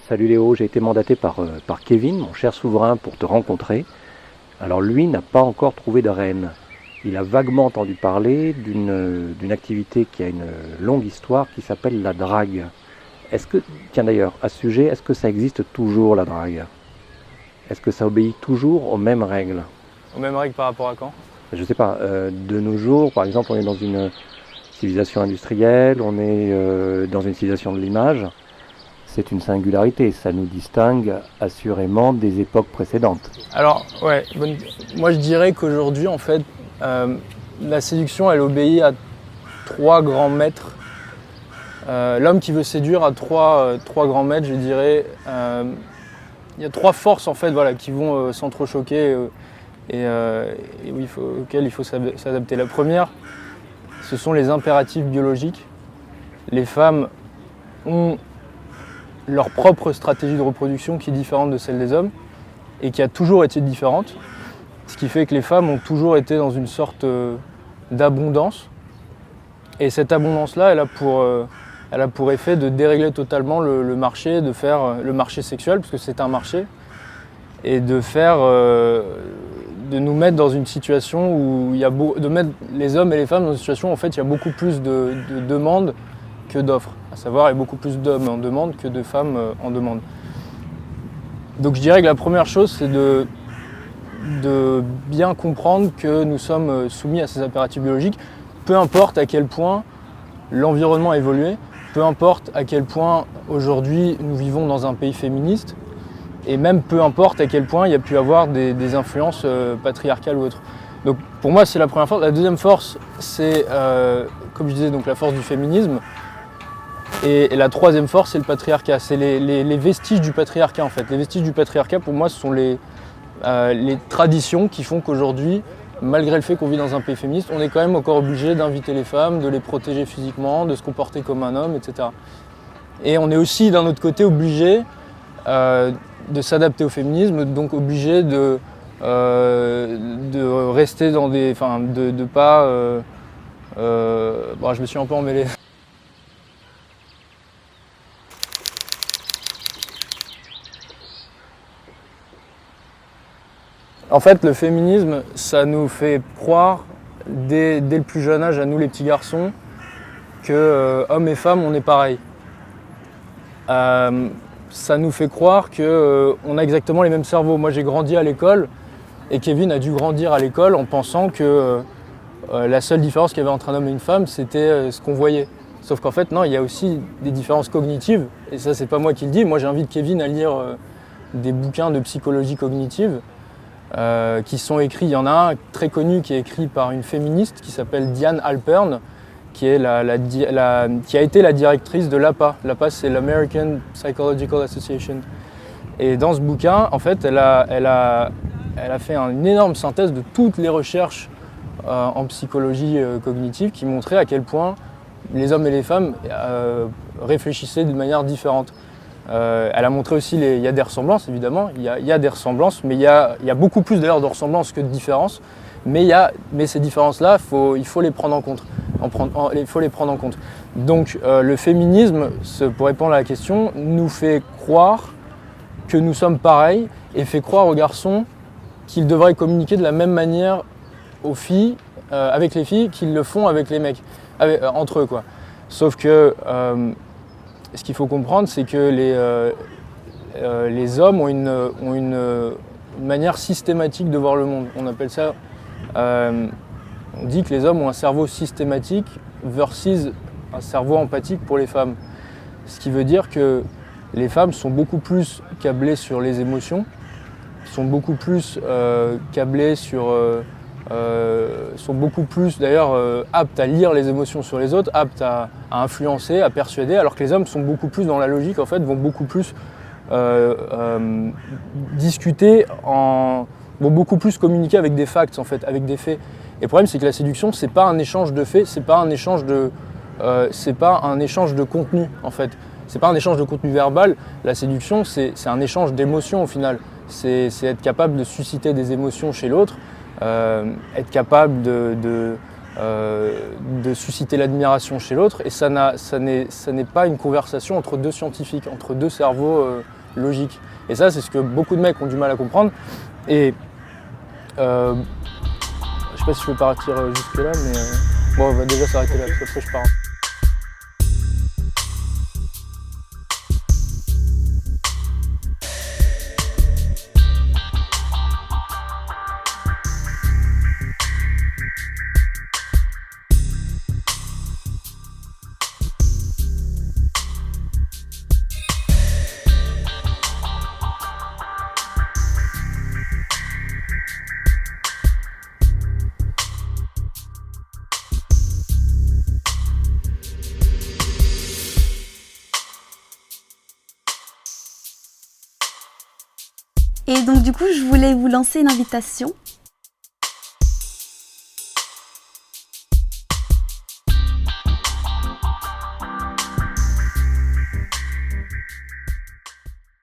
Salut Léo, j'ai été mandaté par Kevin, mon cher souverain, pour te rencontrer. Alors lui n'a pas encore trouvé de reine. Il a vaguement entendu parler d'une activité qui a une longue histoire qui s'appelle la drague. Tiens d'ailleurs, à ce sujet, est-ce que ça existe toujours la drague? Est-ce que ça obéit toujours aux mêmes règles? Aux mêmes règles par rapport à quand? Je sais pas, de nos jours, par exemple, on est dans une civilisation industrielle, on est dans une civilisation de l'image. C'est une singularité, ça nous distingue assurément des époques précédentes. Alors, ouais, moi je dirais qu'aujourd'hui, en fait, la séduction, elle obéit à trois grands maîtres. L'homme qui veut séduire a trois grands maîtres, je dirais. Il y a trois forces, en fait, voilà, qui vont s'entrechoquer auxquelles il faut s'adapter. La première, ce sont les impératifs biologiques. Les femmes ont leur propre stratégie de reproduction qui est différente de celle des hommes et qui a toujours été différente. Ce qui fait que les femmes ont toujours été dans une sorte d'abondance. Et cette abondance-là, elle a pour effet de dérégler totalement le marché, de faire le marché sexuel, parce que c'est un marché, et de nous mettre dans une situation où de mettre les hommes et les femmes dans une situation où en fait il y a beaucoup plus de demandes que d'offres. À savoir, il y a beaucoup plus d'hommes en demande que de femmes en demande. Donc je dirais que la première chose, c'est de bien comprendre que nous sommes soumis à ces impératifs biologiques, peu importe à quel point l'environnement a évolué, peu importe à quel point aujourd'hui nous vivons dans un pays féministe, et même peu importe à quel point il y a pu avoir des influences patriarcales ou autres. Donc pour moi, c'est la première force. La deuxième force, c'est, comme je disais, donc la force du féminisme. Et la troisième force, c'est le patriarcat. C'est les vestiges du patriarcat, en fait. Les vestiges du patriarcat, pour moi, ce sont les traditions qui font qu'aujourd'hui, malgré le fait qu'on vit dans un pays féministe, on est quand même encore obligé d'inviter les femmes, de les protéger physiquement, de se comporter comme un homme, etc. Et on est aussi, d'un autre côté, obligé de s'adapter au féminisme, donc obligé de rester dans des... Enfin, de pas... Bon, je me suis un peu emmêlé. En fait, le féminisme, ça nous fait croire, dès le plus jeune âge, à nous les petits garçons, que hommes et femmes, on est pareil. Ça nous fait croire qu'on a exactement les mêmes cerveaux. Moi, j'ai grandi à l'école, et Kevin a dû grandir à l'école en pensant que la seule différence qu'il y avait entre un homme et une femme, c'était ce qu'on voyait. Sauf qu'en fait, non, il y a aussi des différences cognitives, et ça, c'est pas moi qui le dis. Moi, j'invite Kevin à lire des bouquins de psychologie cognitive, qui sont écrits. Il y en a un très connu qui est écrit par une féministe qui s'appelle Diane Alpern, qui est qui a été la directrice de l'APA. L'APA, c'est l'American Psychological Association. Et dans ce bouquin, en fait, elle a fait une énorme synthèse de toutes les recherches en psychologie cognitive qui montraient à quel point les hommes et les femmes réfléchissaient de manière différente. Elle a montré aussi, il y a des ressemblances évidemment, il y a des ressemblances, mais il y a beaucoup plus d'ailleurs de ressemblances que de différences. Mais ces différences-là, il faut les prendre en compte. Il faut les prendre en compte. Donc le féminisme, pour répondre à la question, nous fait croire que nous sommes pareils et fait croire aux garçons qu'ils devraient communiquer de la même manière aux filles, avec les filles qu'ils le font avec les mecs, entre eux quoi. Sauf que ce qu'il faut comprendre, c'est que les hommes ont une manière systématique de voir le monde. On appelle ça, on dit que les hommes ont un cerveau systématique versus un cerveau empathique pour les femmes. Ce qui veut dire que les femmes sont beaucoup plus câblées sur les émotions, sont beaucoup plus câblées sont beaucoup plus d'ailleurs aptes à lire les émotions sur les autres, aptes à influencer, à persuader, alors que les hommes sont beaucoup plus dans la logique, en fait, vont beaucoup plus discuter, vont beaucoup plus communiquer avec des facts, en fait, avec des faits. Et le problème, c'est que la séduction, c'est pas un échange de faits, c'est pas un échange de contenu, en fait. C'est pas un échange de contenu verbal. La séduction, c'est un échange d'émotions, au final. C'est être capable de susciter des émotions chez l'autre, être capable de susciter l'admiration chez l'autre, et ça n'est pas une conversation entre deux scientifiques, entre deux cerveaux logiques. Et ça, c'est ce que beaucoup de mecs ont du mal à comprendre. Et je sais pas si je peux partir jusque là, mais bon, on va déjà s'arrêter là, parce qu'après je pars. Et donc du coup, je voulais vous lancer une invitation.